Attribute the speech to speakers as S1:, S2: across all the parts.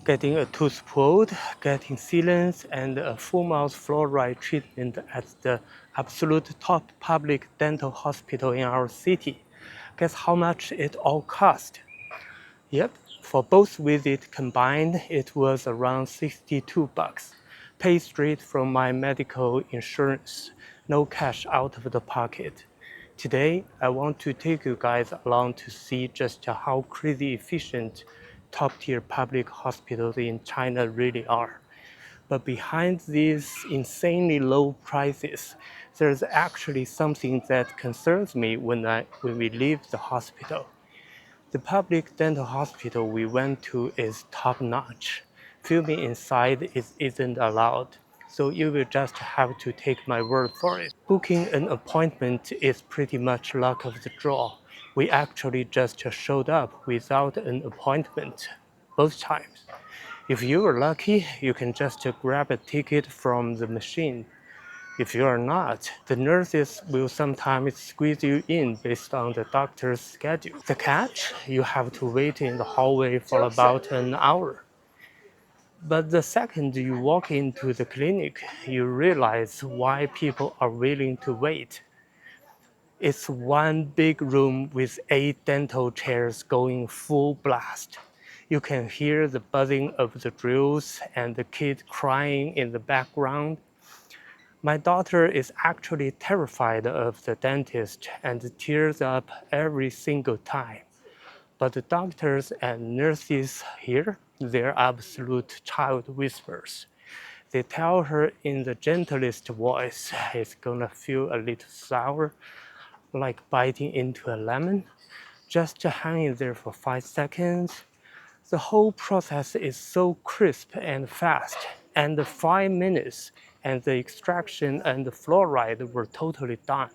S1: getting a tooth pulled, getting sealants, and a full-mouth fluoride treatment at the absolute top public dental hospital in our city. Guess how much it all cost? Yep, for both visits combined, it was around 62 bucks. Paid straight from my medical insurance, no cash out of the pocket. Today, I want to take you guys along to see just how crazy efficient top-tier public hospitals in China really are. But behind these insanely low prices, there's actually something that concerns me when we leave the hospital. The public dental hospital we went to is top-notch. Filming inside isn't allowed, so you will just have to take my word for it. Booking an appointment is pretty much luck of the draw. We actually just showed up without an appointment, both times. If you are lucky, you can just grab a ticket from the machine. If you are not, the nurses will sometimes squeeze you in based on the doctor's schedule. The catch? You have to wait in the hallway for about an hour. But the second you walk into the clinic, you realize why people are willing to wait. It's one big room with 8 dental chairs going full blast. You can hear the buzzing of the drills and the kid crying in the background. My daughter is actually terrified of the dentist and tears up every single time. But the doctors and nurses here, they're absolute child whisperers. They tell her in the gentlest voice, it's gonna feel a little sour, like biting into a lemon. Just hang in there for 5 seconds. The whole process is so crisp and fast, and the 5 minutes and the extraction and the fluoride were totally done.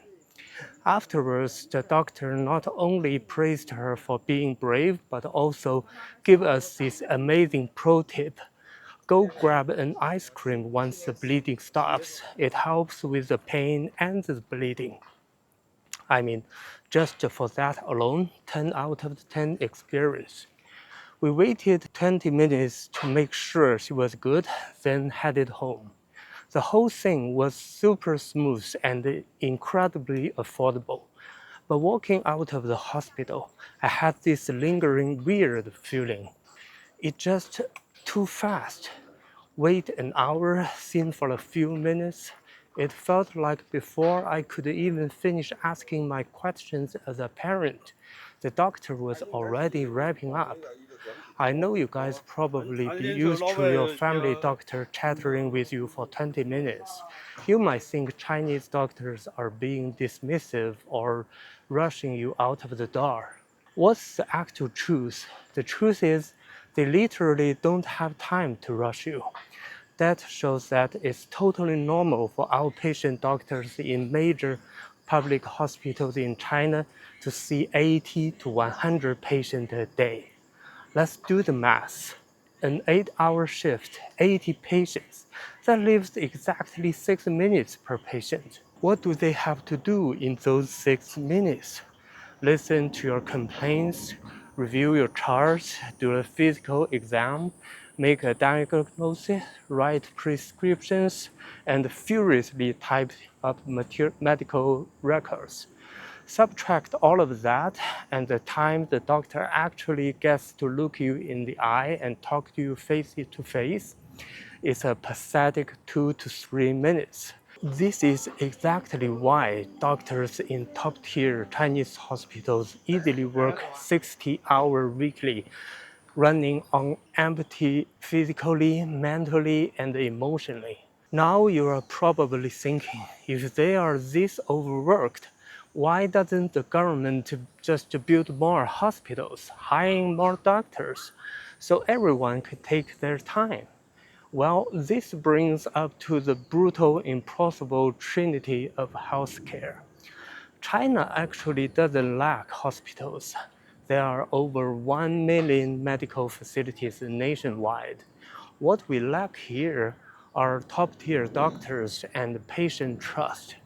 S1: Afterwards, the doctor not only praised her for being brave, but also gave us this amazing pro tip. Go grab an ice cream once the bleeding stops. It helps with the pain and the bleeding. I mean, just for that alone, 10 out of 10 experience. We waited 20 minutes to make sure she was good, then headed home. The whole thing was super smooth and incredibly affordable. But walking out of the hospital, I had this lingering weird feeling. It just too fast. Wait an hour, seen for a few minutes. It felt like before I could even finish asking my questions as a parent, the doctor was already wrapping up. I know you guys probably be used to your family doctor chattering with you for 20 minutes. You might think Chinese doctors are being dismissive or rushing you out of the door. What's the actual truth? The truth is, they literally don't have time to rush you. That shows that it's totally normal for outpatient doctors in major public hospitals in China to see 80 to 100 patients a day. Let's do the math. An 8-hour shift, 80 patients. That leaves exactly 6 minutes per patient. What do they have to do in those 6 minutes? Listen to your complaints, review your charts, do a physical exam, make a diagnosis, write prescriptions, and furiously type up medical records. Subtract all of that, and the time the doctor actually gets to look you in the eye and talk to you face to face is a pathetic 2 to 3 minutes. This is exactly why doctors in top-tier Chinese hospitals easily work 60-hour weekly, running on empty physically, mentally, and emotionally. Now you are probably thinking, if they are this overworked, why doesn't the government just build more hospitals, hiring more doctors, so everyone could take their time? Well, this brings up to the brutal, impossible trinity of healthcare. China actually doesn't lack hospitals. There are over 1 million medical facilities nationwide. What we lack here are top-tier doctors and patient trust.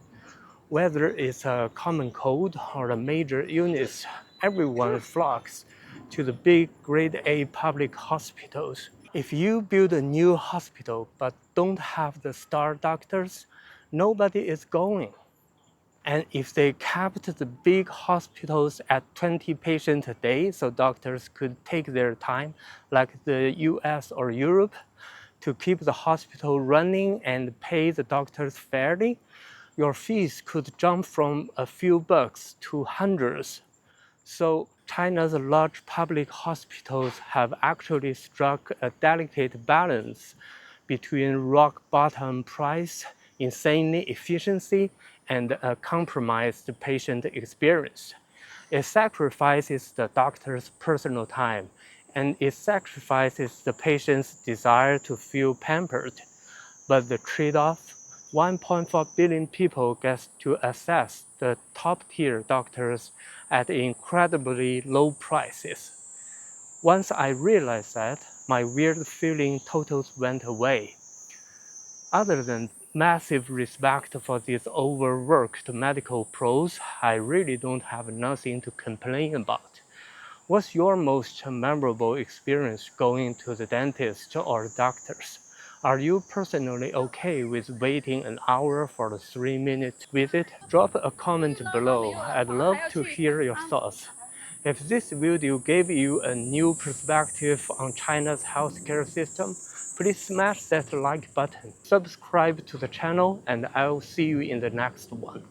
S1: Whether it's a common cold or a major illness, everyone flocks to the big grade A public hospitals. If you build a new hospital but don't have the star doctors, nobody is going. And if they kept the big hospitals at 20 patients a day, so doctors could take their time, like the US or Europe, to keep the hospital running and pay the doctors fairly, your fees could jump from a few bucks to hundreds. So China's large public hospitals have actually struck a delicate balance between rock bottom price, insane efficiency, and a compromised patient experience. It sacrifices the doctor's personal time, and it sacrifices the patient's desire to feel pampered. But the trade-off, 1.4 billion people get to access the top-tier doctors at incredibly low prices. Once I realized that, my weird feeling totally went away. Other than massive respect for these overworked medical pros, I really don't have nothing to complain about. What's your most memorable experience going to the dentist or doctors? Are you personally okay with waiting an hour for a 3-minute visit? Drop a comment below. I'd love to hear your thoughts. If this video gave you a new perspective on China's healthcare system, please smash that like button, subscribe to the channel, and I'll see you in the next one.